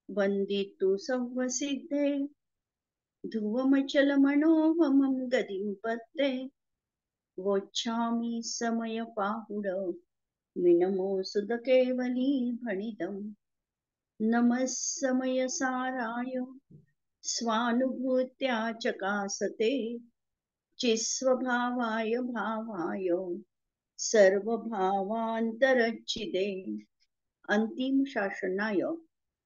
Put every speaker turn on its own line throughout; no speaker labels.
वन्दितु संवसिद्धे ध्रुवमचलमनोहमं गतिं पत्ते वोच्छामि समयपाहुड मिनमोऽसुधकेवली भणितम् नमः समयसाराय स्वानुभूत्या चकासते चिस्वभावाय भावाय सर्वभावांतरच्छिदे। अंतिम शासनाय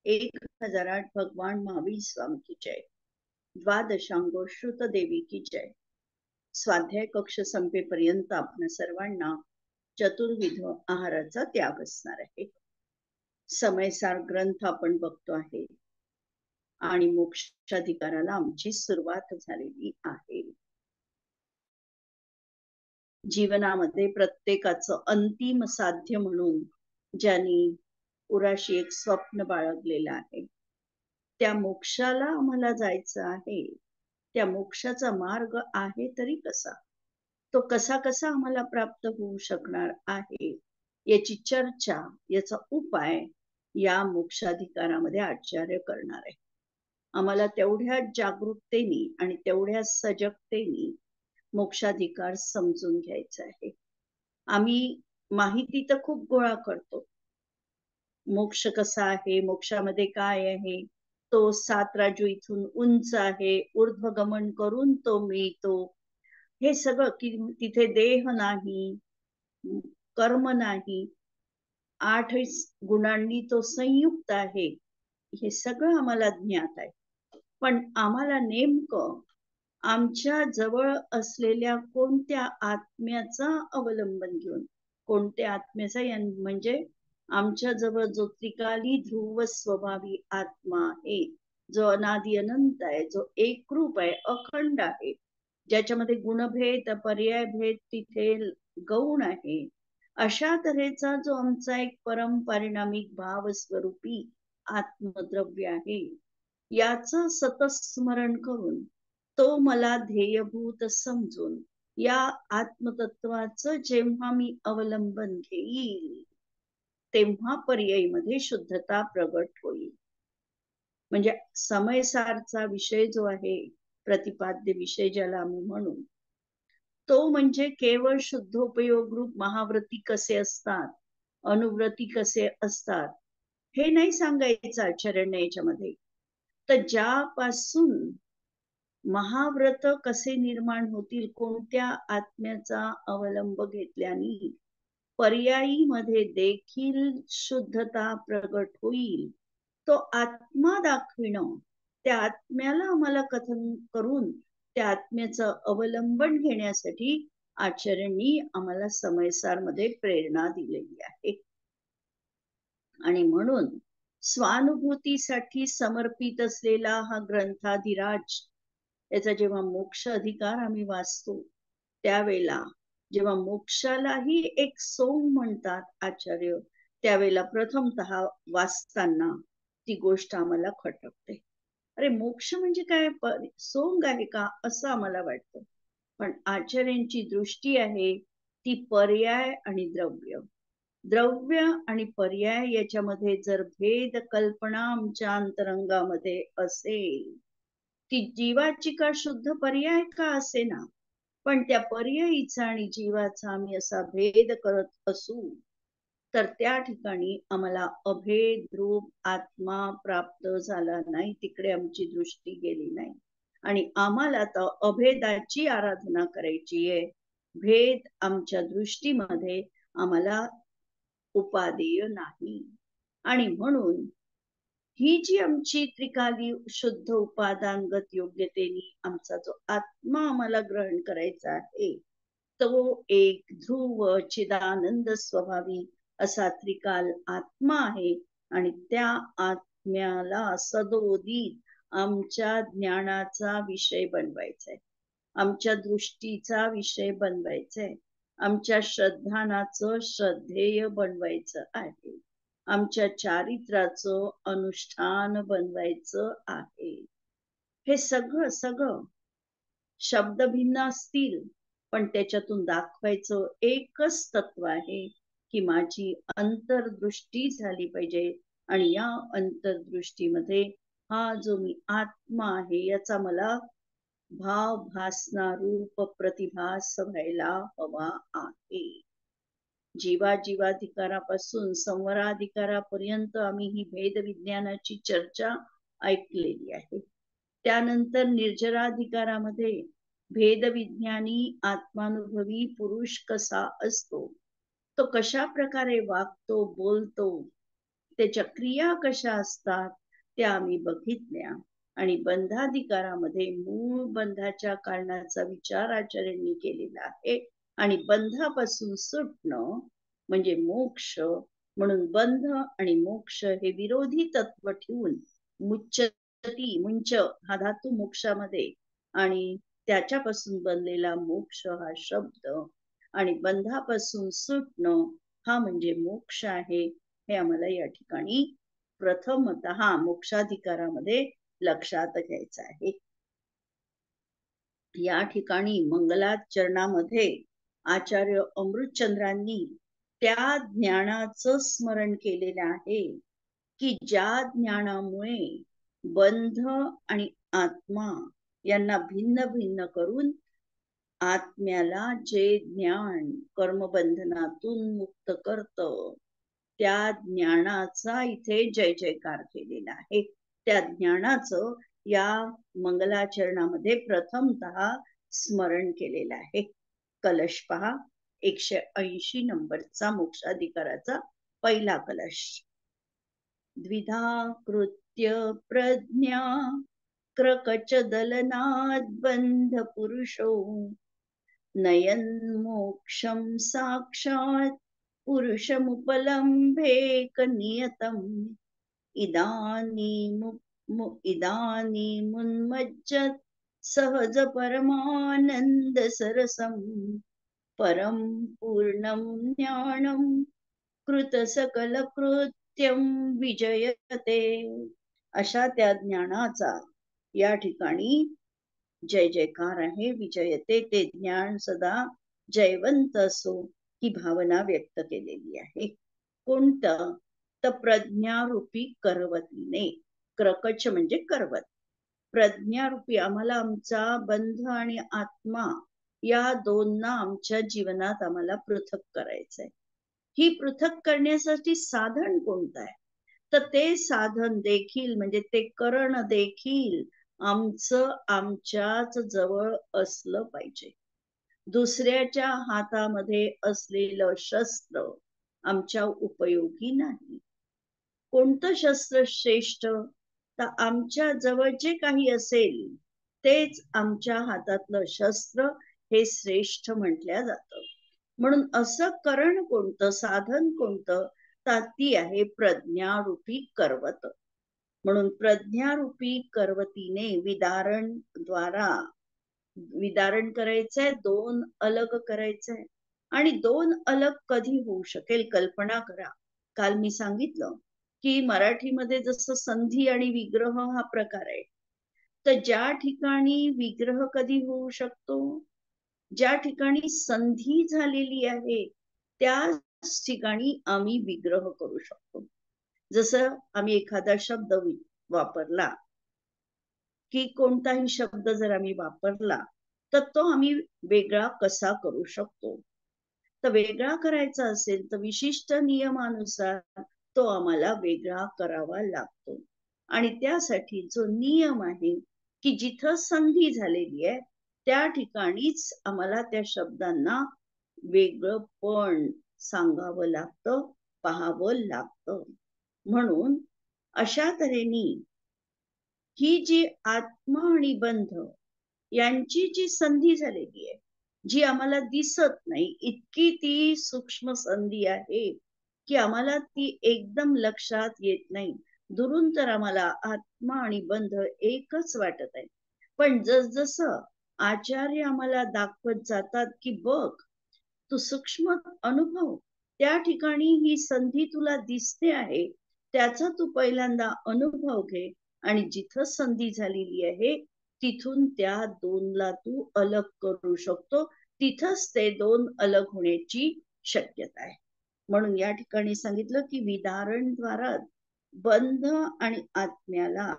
1008 भगवान महावीर स्वामी की जय। द्वादशांगो श्रुत देवी की जय। स्वाध्याय कक्ष संपेपर्यंत आपण सर्वांना चतुर्विध आहाराचा त्याग असणार आहे। समयसार ग्रंथ आपण बघतो आहे आणि मोक्षाधिकाराला आमची सुरुवात झालेली आहे। जीवनामध्ये प्रत्येकाचं अंतिम साध्य म्हणून ज्यांनी उराशी एक स्वप्न बाळगलेलं आहे, त्या मोक्षाला आम्हाला जायचं आहे। त्या मोक्षाचा मार्ग आहे तरी कसा, तो कसा कसा आम्हाला प्राप्त होऊ शकणार आहे, याची चर्चा, याचा उपाय या मोक्षाधिकारामध्ये आचार्य करणार आहे। आम्हाला तेवढ्याच जागरूकतेने आणि तेवढ्याच सजगतेने मोक्षाधिकार समजून घ्यायचा आहे। आम्ही माहिती तर खूप गोळा करतो, मोक्ष कसा आहे, मोक्षामध्ये काय आहे, तो 7 राजू इथून उंच आहे, ऊर्ध्वगमन करून तो मिळतो, हे सगळं, की तिथे देह नाही, कर्म नाही, 8 गुणांनी तो संयुक्त आहे, हे सगळं आम्हाला ज्ञात आहे। पण आम्हाला नेमकं आमच्या जवळ असलेल्या कोणत्या आत्म्याचा अवलंबन घेऊन, कोणत्या आत्म्याचा, म्हणजे आमच्या जवळ जो त्रिकाली ध्रुव स्वभावी आत्मा आहे, जो अनादि अनंत आहे, जो एकरूप आहे, अखंड आहे, ज्याच्यामध्ये गुणभेद पर्याय भेद तिथे गौण आहे, अशा तऱ्हेचा जो आमचा एक परम परिणामिक भाव स्वरूपी आत्मद्रव्य आहे, याचं सतत स्मरण करून तो मला ध्येयभूत समजून या आत्मतत्वाचं जेव्हा मी अवलंबन घेईल, तेव्हा पर्यायीमध्ये शुद्धता प्रगट होईल। म्हणजे समयसारचा विषय जो आहे, प्रतिपाद्य विषय ज्याला आम्ही म्हणू, तो म्हणजे केवळ शुद्धोपयोग रूप महाव्रती कसे असतात, अनुव्रती कसे असतात, हे नाही सांगायचं आचरण याच्यामध्ये। तर ज्यापासून महाव्रत कसे निर्माण होतील, कोणत्या आत्म्याचा अवलंब घेतल्याने पर्यायीमध्ये देखील शुद्धता प्रगट होईल, तो आत्मा दाखविणं, त्या आत्म्याला आम्हाला कथन करून त्या आत्म्याचं अवलंबन घेण्यासाठी आचार्यांनी आम्हाला समयसार मध्ये प्रेरणा दिलेली आहे। आणि म्हणून स्वानुभूतीसाठी समर्पित असलेला हा ग्रंथाधिराज, याचा जेव्हा मोक्ष अधिकार आम्ही वाचतो, त्यावेळेला जेव्हा मोक्षालाही एक सोंग म्हणतात आचार्य, त्यावेळेला प्रथमतः वाचताना ती गोष्ट आम्हाला खटकते। अरे मोक्ष म्हणजे काय, सोंग आहे का, असं आम्हाला वाटतं। पण आचार्यांची दृष्टी आहे ती पर्याय आणि द्रव्य, द्रव्य आणि पर्याय याच्यामध्ये जर भेद कल्पना आमच्या अंतरंगामध्ये असेल, ती जीवाची का शुद्ध पर्याय का असेना, पण त्या पर्यायीचा आणि जीवाचा आम्ही असा भेद करत असू, तर त्या ठिकाणी आम्हाला अभेद रूप आत्मा प्राप्त झाला नाही, तिकडे आमची दृष्टी गेली नाही। आणि आम्हाला तर अभेदाची आराधना करायची आहे, भेद आमच्या दृष्टीमध्ये आम्हाला उपादेय नाही। आणि म्हणून ही जी आमची त्रिकाली शुद्ध उपादानगत योग्यतेने आमचा जो आत्मा आम्हाला ग्रहण करायचा आहे, तो एक ध्रुव चिदानंद स्वभावी असा त्रिकाल आत्मा आहे। आणि त्या आत्म्याला सदोदित आमच्या ज्ञानाचा विषय बनवायचा आहे, आमच्या दृष्टीचा विषय बनवायचा आहे, आमच्या श्रद्धानाचं श्रद्धेय बनवायचं आहे, आमच्या चारित्र्याचं अनुष्ठान बनवायचं आहे। हे सगळं सगळं शब्द भिन्न असतील, पण त्याच्यातून दाखवायचं एकच तत्व आहे, की माझी अंतर्दृष्टी झाली पाहिजे आणि या अंतर्दृष्टीमध्ये हा जो मी आत्मा आहे याचा मला भाव भासना रूप प्रतिभास व्हायला हवा आहे. जीवाधिकारापासून संवराधिकारापर्यंत आम्ही ही भेद विज्ञानाची चर्चा ऐकलेली आहे. त्यानंतर निर्जराधिकारामध्ये भेदविज्ञानी आत्मानुभवी पुरुष कसा असतो, तो कशा प्रकारे वागतो, बोलतो, त्याच्या क्रिया कशा असतात त्या आम्ही बघितल्या. आणि बंधाधिकारामध्ये मूळ बंधाच्या कारणाचा विचार आचार्यांनी केलेला आहे. आणि बंधापासून सुटणं म्हणजे मोक्ष. म्हणून बंध आणि मोक्ष हे विरोधी तत्व ठेवून मुंच हा धातू मोक्षामध्ये आणि त्याच्यापासून बनलेला मोक्ष हा शब्द आणि बंधापासून सुटणं हा म्हणजे मोक्ष आहे. हे आम्हाला या ठिकाणी प्रथमतः मोक्षाधिकारामध्ये लक्षात घ्यायचं आहे. या ठिकाणी मंगलाचरणामध्ये आचार्य अमृतचंद्रांनी त्या ज्ञानाचं स्मरण केलेलं आहे की ज्या ज्ञानामुळे बंध आणि आत्मा यांना भिन्न भिन्न करून आत्म्याला जे ज्ञान कर्मबंधनातून मुक्त करतं त्या ज्ञानाचा इथे जय जयकार केलेला आहे. त्या ज्ञानाचं या मंगलाचरणामध्ये प्रथमतः स्मरण केलेलं आहे. कलश पहा, 180 नंबरचा मोक्षाधिकाराचा पहिला कलश. द्विधा कृत्य प्रज्ञा क्रकच दलनाद बंध पुरुषो नयन मोक्षम साक्षात पुरुषमुपलम्भेक नियतम् इदानीमुन्मज्जत् सहज परमानंद सरसम परम पूर्णं ज्ञानं कृत सकल कृत्यं विजयते. अशा त्या ज्ञानाचा या ठिकाणी जय जयकार आहे. विजयते ते ज्ञान सदा जयवंत असो ही भावना व्यक्त केलेली आहे. कोणतं? तर प्रज्ञारूपी करवतीने. क्रकच म्हणजे करवत. प्रज्ञारूपी आम्हाला आमचा बंध आणि आत्मा या दोनना आमच्या जीवनात आम्हाला पृथक करायचंय. ही पृथक करण्यासाठी साधन कोणतं आहे? तर ते साधन देखील म्हणजे ते करण देखील आमच्याच जवळ असलं पाहिजे. दुसऱ्याच्या हातामध्ये असलेलं शस्त्र आमच्या उपयोगी नाही. कोणतं शस्त्र श्रेष्ठ? तर आमच्या जवळ जे काही असेल तेच आमच्या हातातलं शस्त्र हे श्रेष्ठ म्हटल्या जातं. म्हणून असं करण कोणतं, साधन कोणतं? तर ती आहे प्रज्ञारूपी करवत. म्हणून प्रज्ञारूपी करवतीने विदारण करायचंय, दोन अलग करायचंय. आणि दोन अलग कधी होऊ शकेल? कल्पना करा. काल मी सांगितलं की मराठीमध्ये जसं संधी आणि विग्रह हा प्रकार आहे, तर ज्या ठिकाणी विग्रह कधी होऊ शकतो? ज्या ठिकाणी संधी झालेली आहे त्याच ठिकाणी आम्ही विग्रह करू शकतो. जसं आम्ही एखादा शब्द वापरला की कोणताही शब्द जर आम्ही वापरला तर तो आम्ही वेगळा कसा करू शकतो? तर वेगळा करायचा असेल तर विशिष्ट नियमानुसार तो आम्हाला वेगळा करावा लागतो. आणि त्यासाठी जो नियम आहे की जिथं संधी झालेली आहे त्या ठिकाणीच आम्हाला त्या शब्दांना वेगळं पण सांगावं लागतं, पाहावं लागतं. म्हणून अशा तऱ्हेने ही जी आत्मा आणि बंध यांची जी संधी झालेली आहे, जी आम्हाला दिसत नाही, इतकी ती सूक्ष्म संधी आहे की आम्हाला ती एकदम लक्षात येत नाही. दुरून तर आम्हाला आत्मा आणि बंध एकच वाटत आहे. पण जसजसं आचार्य आम्हाला दाखवत जातात की बघ, तू सूक्ष्म अनुभव, त्या ठिकाणी ही संधी तुला दिसते आहे, त्याचा तू पहिल्यांदा अनुभव घे. आणि जिथं संधी झालेली आहे तिथून त्या दोनला तू अलग करू शकतो. तिथंच ते दोन अलग होण्याची शक्यता आहे. म्हणून या ठिकाणी सांगितलं की विदारणद्वारा बंध आणि आत्म्याला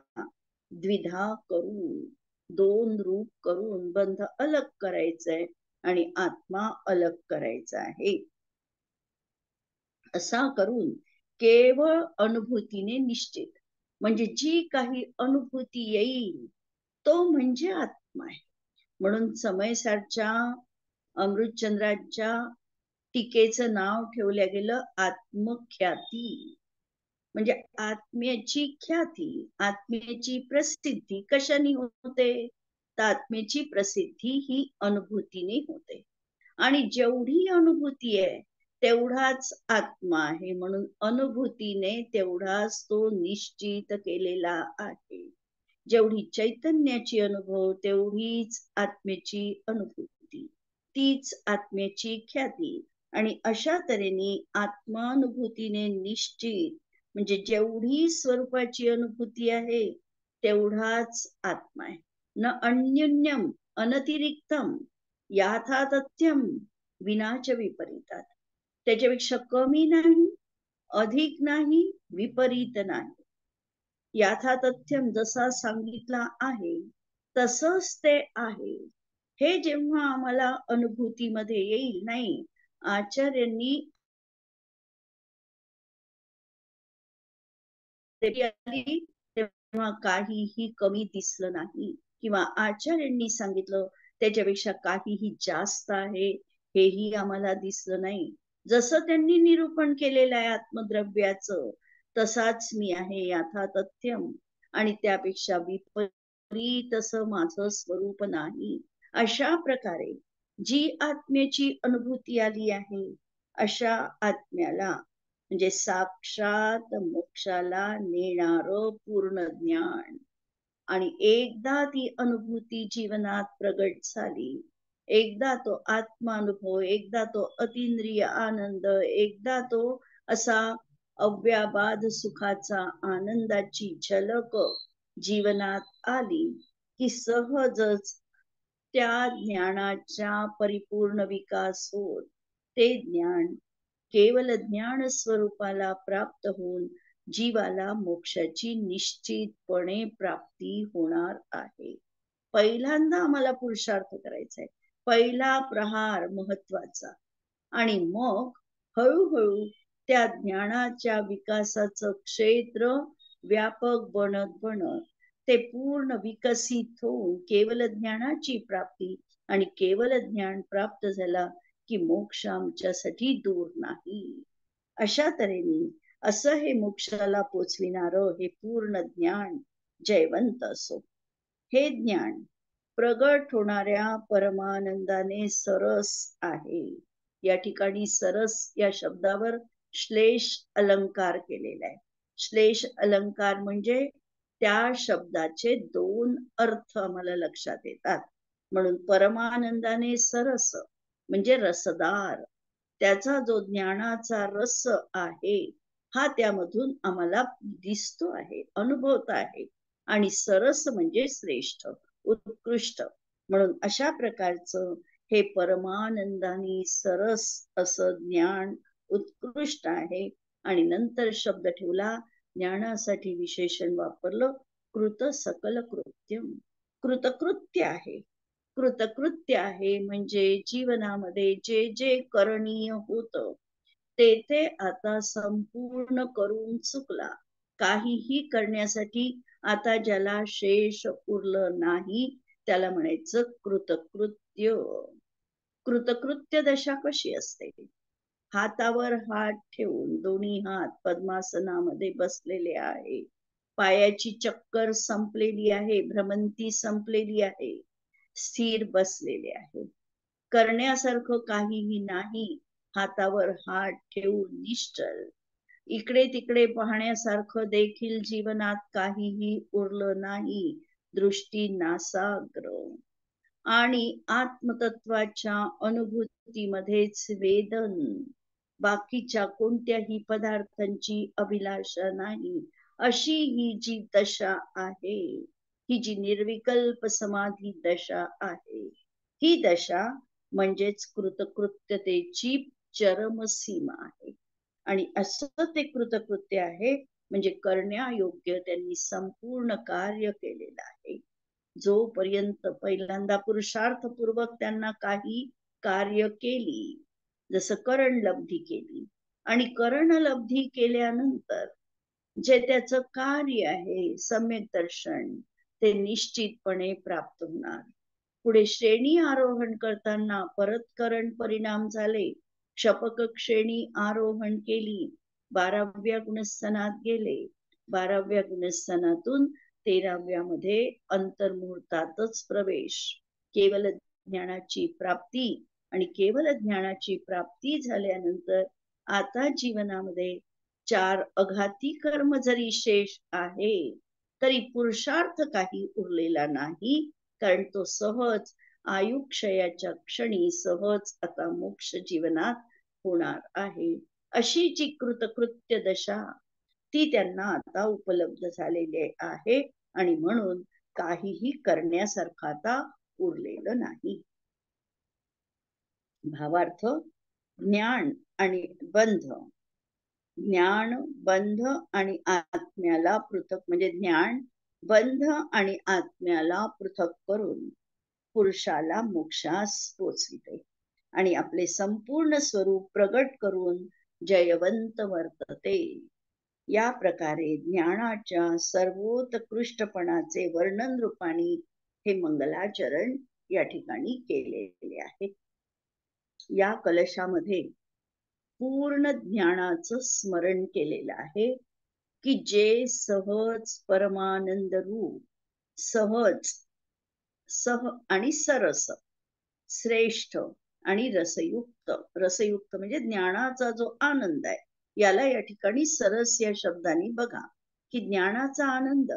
द्विधा करून, दोन रूप करून बंध अलग करायचंय आणि आत्मा अलग करायचा आहे. असा करून केवळ अनुभूतीने निश्चित, म्हणजे जी काही अनुभूती येईल तो म्हणजे आत्मा आहे. म्हणून समयसारच्या अमृतचंद्राच्या टीकेचं नाव ठेवलं गेलं आत्मख्याती. म्हणजे आत्म्याची ख्याती, आत्म्याची प्रसिद्धी कशाने होते? तर आत्म्याची प्रसिद्धी ही अनुभूतीने होते. आणि जेवढी अनुभूती आहे तेवढाच आत्मा आहे, म्हणून अनुभूतीने तेवढाच तो निश्चित केलेला आहे. जेवढी चैतन्याची अनुभव तेवढीच आत्म्याची अनुभूती, तीच आत्म्याची ख्याती. आणि अशा तऱ्हेने आत्मानुभूतीने निश्चित, म्हणजे जेवढी स्वरूपाची अनुभूती आहे तेवढाच आत्मा आहे. न अन्युन्यम अनतिरिक्तम याथातथ्यम विनाच विपरीतात. त्याच्यापेक्षा कमी नाही, अधिक नाही, विपरीत नाही. याथातथ्यम जसा सांगितला आहे तसंच ते आहे. हे जेव्हा आम्हाला अनुभूतीमध्ये येईल, नाही आचार्यांनी आली तेव्हा काहीही कमी दिसलं नाही, किंवा आचार्यांनी सांगितलं त्याच्यापेक्षा काहीही जास्त आहे हेही आम्हाला दिसलं नाही. जसं त्यांनी निरूपण केलेलं आहे आत्मद्रव्याचं, तसाच मी आहे याथातथ्यम, आणि त्यापेक्षा विपरीत असं माझं स्वरूप नाही. अशा प्रकारे जी आत्म्याची अनुभूती आली आहे अशा आत्म्याला, म्हणजे साक्षात मोक्षाला नेणारं पूर्ण ज्ञान. आणि एकदा ती अनुभूती जीवनात प्रगट झाली, एकदा तो आत्मानुभव, एकदा तो अतिंद्रिय आनंद, एकदा तो असा अव्याबाद सुखाचा आनंदाची झलक जीवनात आली की सहजच त्या ज्ञानाचा परिपूर्ण विकास होत ते ज्ञान केवल ज्ञान स्वरूपाला प्राप्त होऊन जीवाला मोक्षाची निश्चितपणे प्राप्ती होणार आहे. पहिल्यांदा आम्हाला पुरुषार्थ करायचा आहे, पहिला प्रहार महत्वाचा. आणि मग हळूहळू त्या ज्ञानाच्या विकासाचं क्षेत्र व्यापक बनत बनत ते पूर्ण विकसित होऊन केवल ज्ञानाची प्राप्ती, आणि केवल ज्ञान प्राप्त झाला की मोक्ष आमच्यासाठी दूर नाही. अशा तऱ्हेने असं हे मोक्षाला पोचविणारं हे पूर्ण ज्ञान जयवंत असो. हे ज्ञान प्रगट होणाऱ्या परमानंदाने सरस आहे. या ठिकाणी सरस या शब्दावर श्लेष अलंकार केलेला आहे. श्लेष अलंकार म्हणजे त्या शब्दाचे दोन अर्थ आम्हाला लक्षात येतात. म्हणून परमानंदाने सरस म्हणजे रसदार, त्याचा जो ज्ञानाचा रस आहे हा त्यामधून आम्हाला दिसतो आहे, अनुभवत आहे. आणि सरस म्हणजे श्रेष्ठ, उत्कृष्ट. म्हणून अशा प्रकारचं हे परमानंदानी सरस असं ज्ञान उत्कृष्ट आहे. आणि नंतर शब्द ठेवला, ज्ञानासाठी विशेषण वापरलं कृत सकल कृत्यम, कृतकृत्य आहे. कृतकृत्य आहे म्हणजे जीवनामध्ये जे जे करणीय होतं ते आता संपूर्ण करून चुकला. काहीही करण्यासाठी आता ज्याला शेष उरलं नाही त्याला म्हणायचं कृतकृत्य. कृतकृत्य दशा कशी असते? हातावर हात ठेवून दोन्ही हात पद्मासनामध्ये बसलेले आहे, पायाची चक्कर संपलेली आहे, भ्रमंती संपलेली आहे, स्थिर बसलेले आहे, करण्यासारखं काहीही नाही. हातावर हात ठेवून निश्चल, इकडे तिकडे पाहण्यासारखं देखील जीवनात काहीही उरलं नाही, दृष्टी नासाग्र. आणि आत्मतत्वाच्या अनुभूतीमध्येच वेदन, बाकीच्या कोणत्याही पदार्थांची अभिलाषा नाही, अशी ही जी दशा आहे, ही जी निर्विकल्प समाधी दशा आहे, ही दशा म्हणजेच कृतकृत्यतेची चरम सीमा आहे. आणि असं ते कृतकृत्य आहे म्हणजे करण्यायोग्य त्यांनी संपूर्ण कार्य केलेलं आहे. जोपर्यंत पहिल्यांदा पुरुषार्थपूर्वक त्यांना काही कार्य केली, जसं करणलब्धी केली, आणि करणलब्धी केल्यानंतर जे त्याचं कार्य आहे सम्यक दर्शन, ते निश्चितपणे प्राप्त होणार. पुढे श्रेणी आरोहण करताना परत करण परिणाम झाले. शपक श्रेणी आरोहण केली, 12व्या गुणस्थानात गेले. 12व्या गुणस्थानातून 13व्या मध्ये अंतर्मुहूर्तातच प्रवेश. केवल ज्ञानाची प्राप्ती, आणि केवल ज्ञानाची प्राप्ती झाल्यानंतर आता जीवनामध्ये 4 अघाती कर्म जरी शेष आहे, तरी पुरुषार्थ काही उरलेला नाही, कारण तो सहज आयुक्षयाच्या क्षणी सहज आता मोक्ष जीवनात होणार आहे. अशी जी कृतकृत्य दशा, ती त्यांना आता उपलब्ध झालेली आहे, आणि म्हणून काहीही करण्यासारखं आता उरलेलं नाही. भावार्थ, ज्ञान आणि बंध, ज्ञान बंध आणि आत्म्याला पृथक, म्हणजे ज्ञान बंध आणि आत्म्याला पृथक करून पुरुषाला मोक्षास पोचविते, आणि आपले संपूर्ण स्वरूप प्रगट करून जयवंत वर्तते. या प्रकारे ज्ञानाच्या सर्वोत्कृष्टपणाचे वर्णन रूपाने हे मंगलाचरण या ठिकाणी केलेले आहे. या कलशामध्ये पूर्ण ज्ञानाचं स्मरण केलेलं आहे, की जे सहज परमानंद रूप, सहज सह आणि सरस, श्रेष्ठ आणि रसयुक्त. रसयुक्त म्हणजे ज्ञानाचा जो आनंद आहे, याला या ठिकाणी सरस या शब्दाने बघा, की ज्ञानाचा आनंद,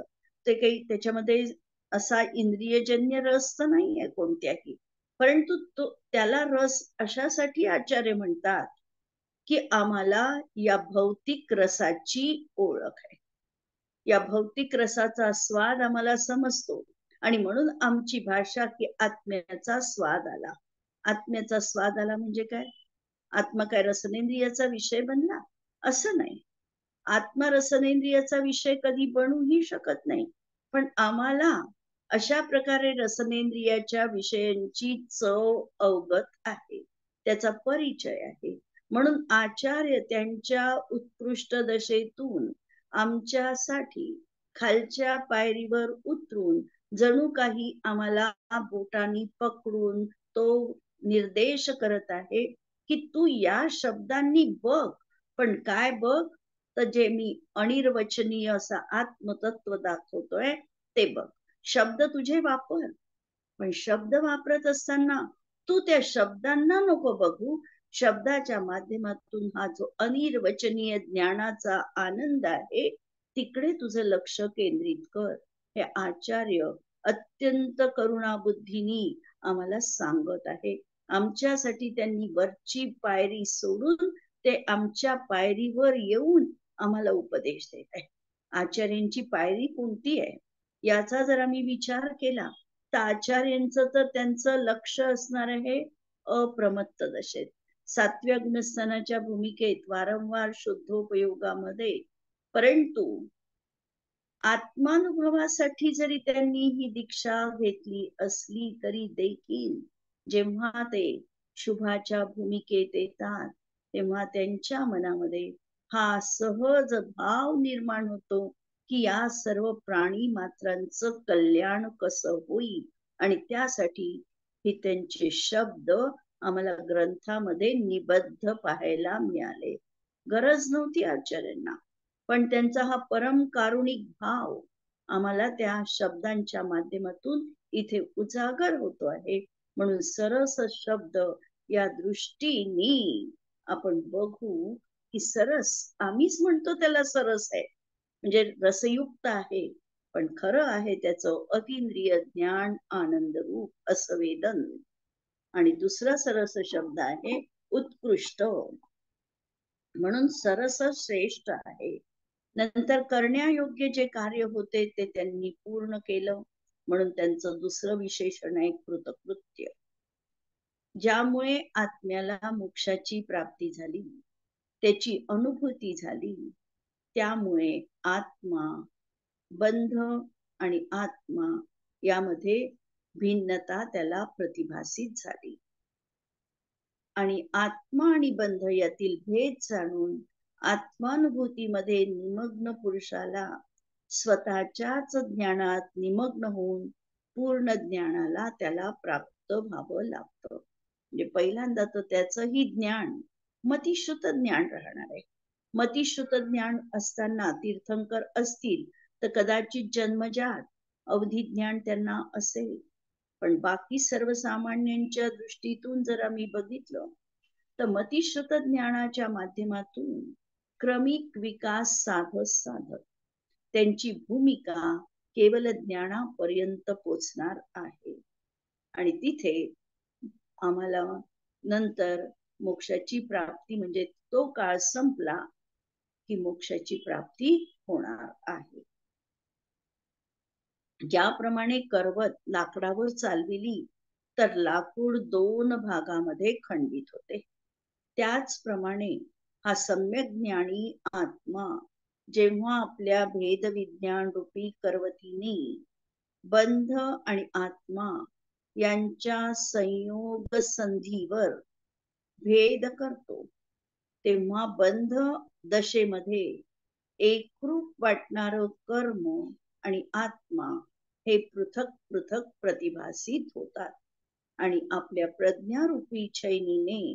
ते काही त्याच्यामध्ये असा इंद्रियजन्य रस तर नाही आहे कोणत्याही, परंतु तो त्याला रस अशासाठी आचार्य म्हणतात, की आम्हाला या भौतिक रसाची ओळख आहे, या भौतिक रसाचा स्वाद आम्हाला समजतो, आणि म्हणून आमची भाषा की आत्म्याचा स्वाद आला. आत्म्याचा स्वाद आला म्हणजे काय? आत्मा काय रसनेंद्रियाचा विषय बनला? असं नाही. आत्मा रसनेंद्रियाचा विषय कधी बनूही शकत नाही, पण आम्हाला अशा प्रकारे रसनेंद्रियाच्या विषयांची चव अवगत आहे, त्याचा परिचय आहे. म्हणून आचार्य त्यांच्या उत्कृष्ट दशेतून आमच्यासाठी खालच्या पायरीवर उतरून जणू काही आम्हाला बोटांनी पकडून तो निर्देश करत आहे, की तू या शब्दांनी बघ, पण काय बघ, तर जे मी अनिर्वचनीय असा आत्मतत्व दाखवतोय ते बघ. शब्द तुझे वापर, पण शब्द वापरत असताना तू त्या शब्दांना नको बघू, शब्दाच्या माध्यमातून हा जो अनिर्वचनीय ज्ञानाचा आनंद आहे, तिकडे तुझं लक्ष केंद्रित कर. हे आचार्य अत्यंत करुणाबुद्धीनी आम्हाला सांगत आहे. आमच्यासाठी त्यांनी वरची पायरी सोडून ते आमच्या पायरीवर येऊन आम्हाला उपदेश देत आहे. आचार्यांची पायरी कोणती आहे याचा जर आम्ही विचार केला, तर आचार्यांचं तर त्यांचं लक्ष असणार आहे अप्रमत्त दशेत, 7व्या गुणस्थानाच्या भूमिकेत वारंवार शुद्धोपयोगामध्ये. परंतु आत्मानुभवासाठी जरी त्यांनी ही दीक्षा घेतली असली तरी देखील जेव्हा ते शुभाच्या भूमिकेत येतात, तेव्हा त्यांच्या मनामध्ये हा सहज भाव निर्माण होतो, की या सर्व प्राणी मात्रांचं कल्याण कसं होईल, आणि त्यासाठी हे त्यांचे शब्द आम्हाला ग्रंथामध्ये निबद्ध पाहायला मिळाले. गरज नव्हती आचार्यांना, पण त्यांचा हा परम कारुणिक भाव आम्हाला त्या शब्दांच्या माध्यमातून इथे उजागर होतो आहे. म्हणून सरस शब्द या दृष्टीने आपण बघू, की सरस, आम्हीच म्हणतो त्याला सरस आहे, म्हणजे रसयुक्त आहे, पण खरं आहे त्याचं अतींद्रिय ज्ञान आनंद रूप असं वेदन. आणि दुसरा सरस शब्द आहे उत्कृष्ट, म्हणून सरस श्रेष्ठ आहे. नंतर करण्यायोग्य जे कार्य होते ते त्यांनी पूर्ण केलं, म्हणून त्यांचं दुसरं विशेषण आहे कृतकृत्य, ज्यामुळे आत्म्याला मोक्षाची प्राप्ती झाली, त्याची अनुभूती झाली, त्यामुळे आत्मा, बंध आणि आत्मा यामध्ये भिन्नता त्याला प्रतिभासित झाली. आणि आत्मा आणि बंध यातील भेद जाणून आत्मानुभूतीमध्ये निमग्न पुरुषाला स्वतःच्याच ज्ञानात निमग्न होऊन पूर्ण ज्ञानाला त्याला प्राप्त व्हावं लागतं. म्हणजे पहिल्यांदा तर त्याचंही ज्ञान मतिश्रुत ज्ञान राहणार आहे. मतिश्रुत ज्ञान असताना तीर्थंकर असतील तर कदाचित जन्मजात अवधी ज्ञान त्यांना असेल, पण बाकी सर्वसामान्यांच्या दृष्टीतून जर आम्ही बघितलं तर मतिश्रुत ज्ञानाच्या माध्यमातून क्रमिक विकास साधत साधत त्यांची भूमिका केवळ ज्ञानापर्यंत पोचणार आहे. आणि तिथे आम्हाला नंतर मोक्षाची प्राप्ती, म्हणजे तो काळ संपला की मोक्षाची प्राप्ती होणार आहे. ज्याप्रमाणे करवत लाकडावर चालविली तर लाकूड 2 भागामध्ये खंडित होते, त्याचप्रमाणे हा सम्यक ज्ञानी आत्मा जेव्हा आपल्या भेद विज्ञान रूपी करवतीने बंध आणि आत्मा यांच्या संयोग संधीवर भेद करतो, तेव्हा बंध दशेमध्ये एकरूप वाटणारं कर्म आणि आत्मा हे पृथक पृथक प्रतिभासित होतात आणि आपल्या प्रज्ञारूपी छैनीने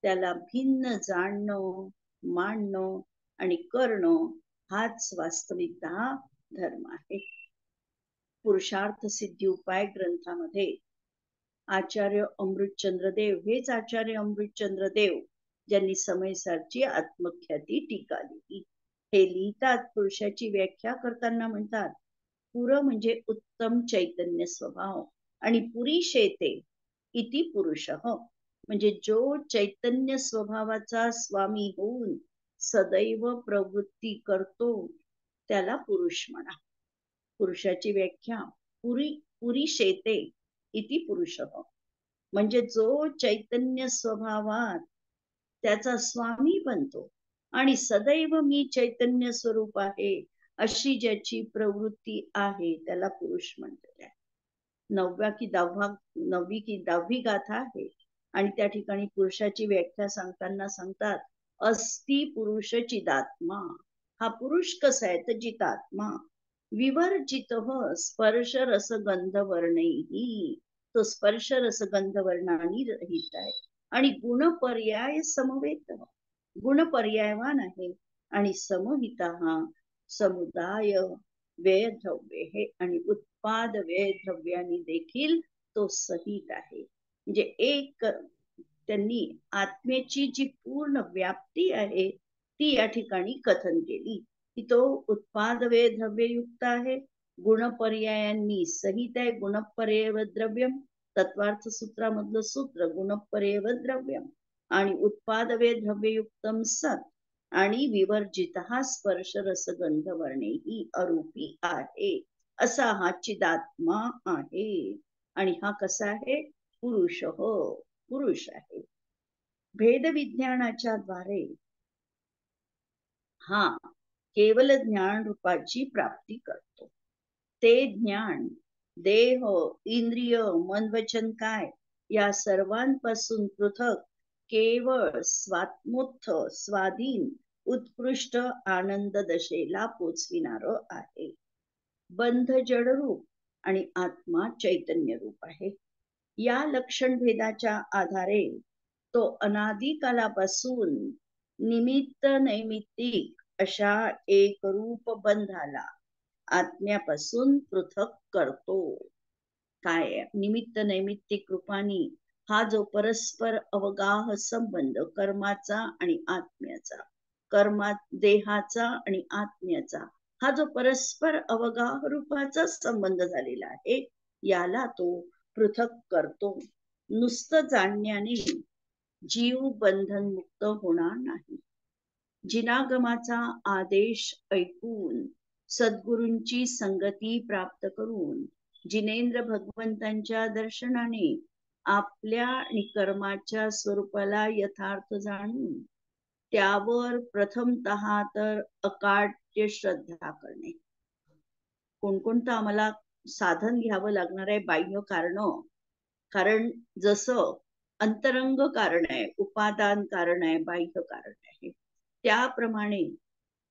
त्याला भिन्न जाणणं, मानणं आणि करणं हाच वास्तविकतः धर्म आहे. पुरुषार्थ सिद्धी उपाय ग्रंथामध्ये आचार्य अमृतचंद्र देव, हेच आचार्य अमृतचंद्र देव ज्यांनी समयसारची आत्मख्याती टीका लिहिली, हे लिहितात. पुरुषाची व्याख्या करताना म्हणतात, पुर म्हणजे उत्तम चैतन्य स्वभाव आणि पुरीशेते इति पुरुष, म्हणजे जो चैतन्य स्वभावाचा स्वामी होऊन सदैव प्रवृत्ती करतो त्याला पुरुष म्हणा. पुरुषाची व्याख्या पुरीशेते इति पुरुष, म्हणजे जो चैतन्य स्वभावात त्याचा स्वामी बनतो आणि सदैव मी चैतन्य स्वरूप आहे अशी ज्याची प्रवृत्ती आहे त्याला पुरुष म्हणतात. 9वी की 10वी गाथा आहे आणि त्या ठिकाणी पुरुषाची व्याख्या सांगताना सांगतात, अस्ति पुरुष चिदात्मा. हा पुरुष कसा आहे तर जितात्मा, विवर्जित स्पर्श रस गंध वर्णैही, तो स्पर्श रस गंध वर्णांनी रहित आहे आणि गुणपर्याय समवेत, गुणपर्यायवान आहे आणि समहिता हा समुदाय व्यय द्रव्य हे आणि उत्पाद व्यय द्रव्यानी देखील तो सहित आहे. म्हणजे एक त्यांनी आत्मेची जी पूर्ण व्याप्ती आहे ती या ठिकाणी कथन केली की तो उत्पाद व्यय द्रव्य युक्त आहे, गुणपर्यायांनी सहित आहे. गुणपर्यव द्रव्यम, तत्वार्थ सूत्रामधलं सूत्र गुणपर्यव द्रव्यम आणि उत्पाद व्यय द्रव्ययुक्तम सत आणि विवर्जित हा स्पर्श रसगंध वर्णे ही अरूपी आहे, असा हा चिदात्मा आहे. आणि हा कसा आहे, पुरुष पुरुष आहे. भेद विज्ञानाच्या द्वारे हा केवल ज्ञान रूपाची प्राप्ती करतो. ते ज्ञान देह, इंद्रिय, मन, वचन, काय या सर्वांपासून पृथक केवळ स्वात्मोत्थ स्वाधीन उत्कृष्ट आनंद दशेला पोचविणार आहे. बंध जड रूप आणि आत्मा चैतन्य रूप आहे. या लक्षण भेदाच्या आधारे तो अनादिकालापासून निमित्त नैमित्तिक अशा एक रूप बंधाला आत्म्यापासून पृथक करतो. काय निमित्त नैमित्तिक रूपाने हा जो परस्पर अवगाह संबंध कर्माचा आणि आत्म्याचा, देहाचा आणि आत्म्याचा हा जो परस्पर अवगाह रूपाचा संबंध झालेला आहे याला तो पृथक करतो. नुसतं जाणण्याने जीव बंधन मुक्त होणार नाही. जिनागमाचा आदेश ऐकून सद्गुरूंची संगती प्राप्त करून जिनेंद्र भगवंतांच्या दर्शनाने आपल्या आणि कर्माच्या स्वरूपाला यथार्थ जाणून त्यावर प्रथमतः तर अकाट्य श्रद्धा करणे. कोणकोणतं आम्हाला साधन घ्यावं लागणार आहे, बाह्य कारण. कारण जसं अंतरंग कारण आहे, उपादान कारण आहे, बाह्य कारण आहे, त्याप्रमाणे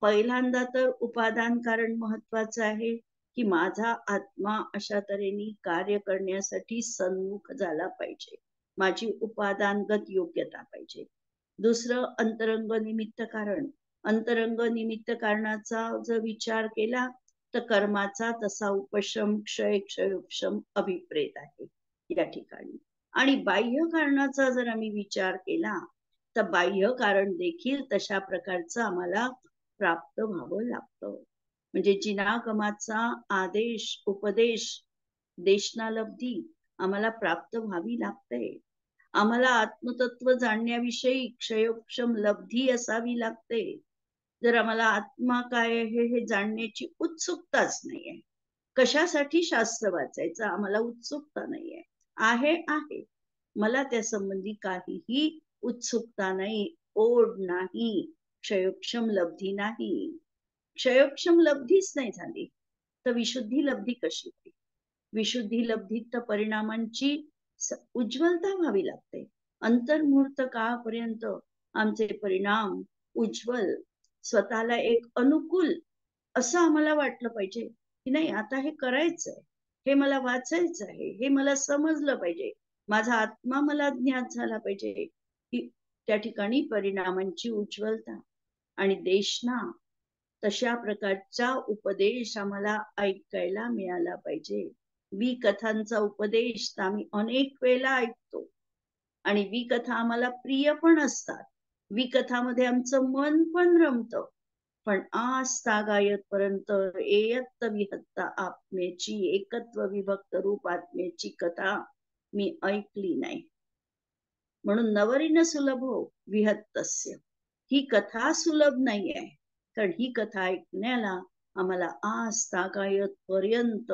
पहिल्यांदा तर उपादान कारण महत्वाचं आहे, की माझा आत्मा अशा तऱ्हेने कार्य करण्यासाठी सन्मुख झाला पाहिजे, माझी उपादानगत योग्यता पाहिजे. दुसरं अंतरंग निमित्त कारण. अंतरंग निमित्त कारणाचा जर विचार केला तर कर्माचा तसा उपशम क्षय क्षयोपशम अभिप्रेत आहे या ठिकाणी. आणि बाह्य कारणाचा जर आम्ही विचार केला तर बाह्य कारण देखील तशा प्रकारचं आम्हाला प्राप्त व्हावं लागतं. म्हणजे जिनागमाचा आदेश उपदेश देशनालब्धी आम्हाला प्राप्त व्हावी लागते. आम्हाला आत्मतत्व जाणण्याविषयी क्षयोक्षम लब्धी असावी लागते. जर आम्हाला आत्मा काय आहे हे जाणण्याची उत्सुकताच नाहीये, कशासाठी शास्त्र वाचायचं आम्हाला उत्सुकता नाहीये, आहे मला त्या संबंधी काहीही उत्सुकता नाही, ओढ नाही, क्षयोक्षम लब्धी नाही. क्षयोक्षम लब्धीच नाही झाली तर विशुद्धी लब्धी कशी होईल? विशुद्धी लब्धीत तर परिणामांची उज्ज्वलता व्हावी लागते. अंतर्मुहूर्त काळापर्यंत आमचे परिणाम उज्ज्वल, स्वतःला एक अनुकूल असं आम्हाला वाटलं पाहिजे, की नाही आता हे करायचंय, हे मला वाचायचं आहे, हे मला समजलं पाहिजे, माझा आत्मा मला ज्ञात झाला पाहिजे, की त्या ठिकाणी परिणामांची उज्ज्वलता. आणि देशना तशा प्रकारचा उपदेश आम्हाला ऐकायला मिळाला पाहिजे. विकथांचा उपदेश आम्ही अनेक वेळेला ऐकतो आणि विकथा आम्हाला प्रिय पण असतात. विकथामध्ये आमचं मन पण रमतं. पण आज तागायत पर्यंत एयत्त विहत्ता आत्मेची एकत्व विभक्त रूप आत्मेची कथा मी ऐकली नाही. म्हणून नवरीन सुलभो विहत्तस्य, ही कथा सुलभ नाही आहे. कारण ही कथा ऐकण्याला आम्हाला आज तागायत पर्यंत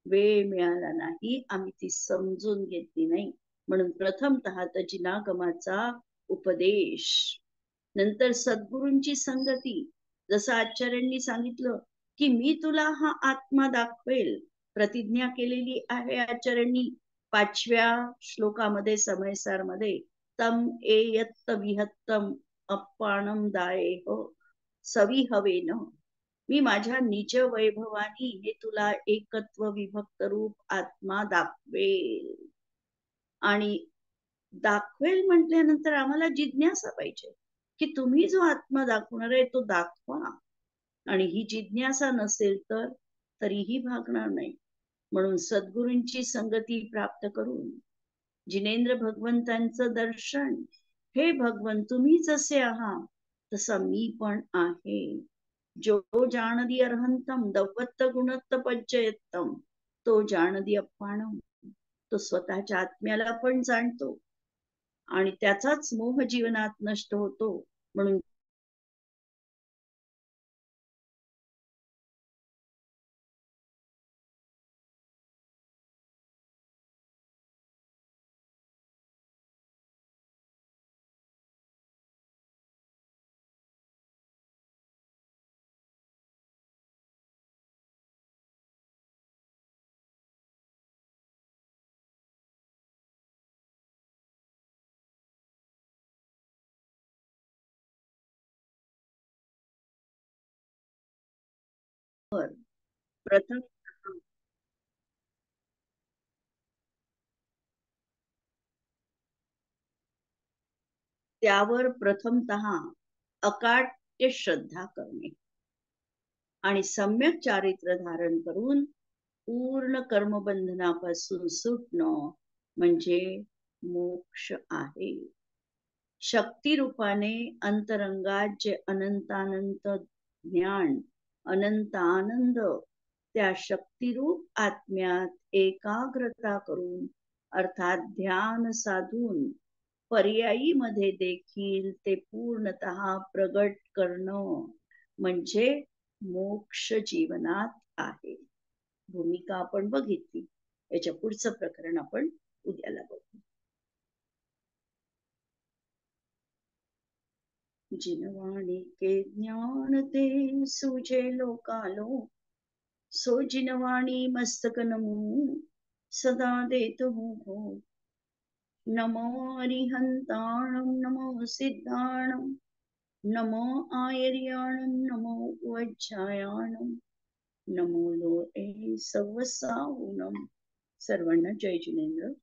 वेळ मिळाला नाही, आम्ही ती समजून घेतली नाही. म्हणून प्रथमतः तर जिनागमाचा उपदेश, नंतर सद्गुरूंची संगती. जसं आचार्यांनी सांगितलं की मी तुला हा आत्मा दाखवेल, प्रतिज्ञा केलेली आहे आचार्यांनी 5व्या श्लोकामध्ये समयसार मध्ये, तम एयत्त विहत्तम अप्पाणम दायेह सवी हवेन, मी माझ्या निज वैभवानी हे तुला एकत्व विभक्त रूप आत्मा दाखवेल. आणि दाखवेल म्हटल्यानंतर आम्हाला जिज्ञासा पाहिजे, की तुम्ही जो आत्मा दाखवणार आहे तो दाखवा. आणि ही जिज्ञासा नसेल तर तरीही भागणार नाही. म्हणून सद्गुरूंची संगती प्राप्त करून जिनेंद्र भगवंतांचं दर्शन, हे भगवंत तुम्ही जसे आहात तसं मी पण आहे. जो जाणदी अर्हंतम दवत्त गुणत्त पज्जयत्तम, तो जाणदी अप्पाणम, तो स्वतःच्या आत्म्याला पण जाणतो आणि त्याचाच मोह जीवनात नष्ट होतो. म्हणून प्रथम त्यावर प्रथमतः अकाट्य श्रद्धा करणे आणि सम्यक चारित्र्य धारण करून पूर्ण कर्मबंधनापासून सुटणं म्हणजे मोक्ष आहे. शक्ती रूपाने अंतरंगात जे अनंतानंत ज्ञान, अनंत आनंद त्या शक्तिरूप आत्म्यात एकाग्रता करून अर्थात ध्यान साधून पर्यायी मध्ये देखील ते पूर्णतः प्रगट करणं म्हणजे मोक्ष जीवनात आहे. भूमिका आपण बघितली, याच्या पुढचं प्रकरण आपण उद्याला बघू. जिनवाणी के ज्ञान ते सुझे लोकालो, सो जिनवाणी मस्तक नमो सदा देत हो. नमो अरिहंताणं नमो सिद्धाणं नमो आयर्याणं नमो वज्रायाणं नमो लोहे सवसाहुणं. सर्वांना जय जिनेंद्र.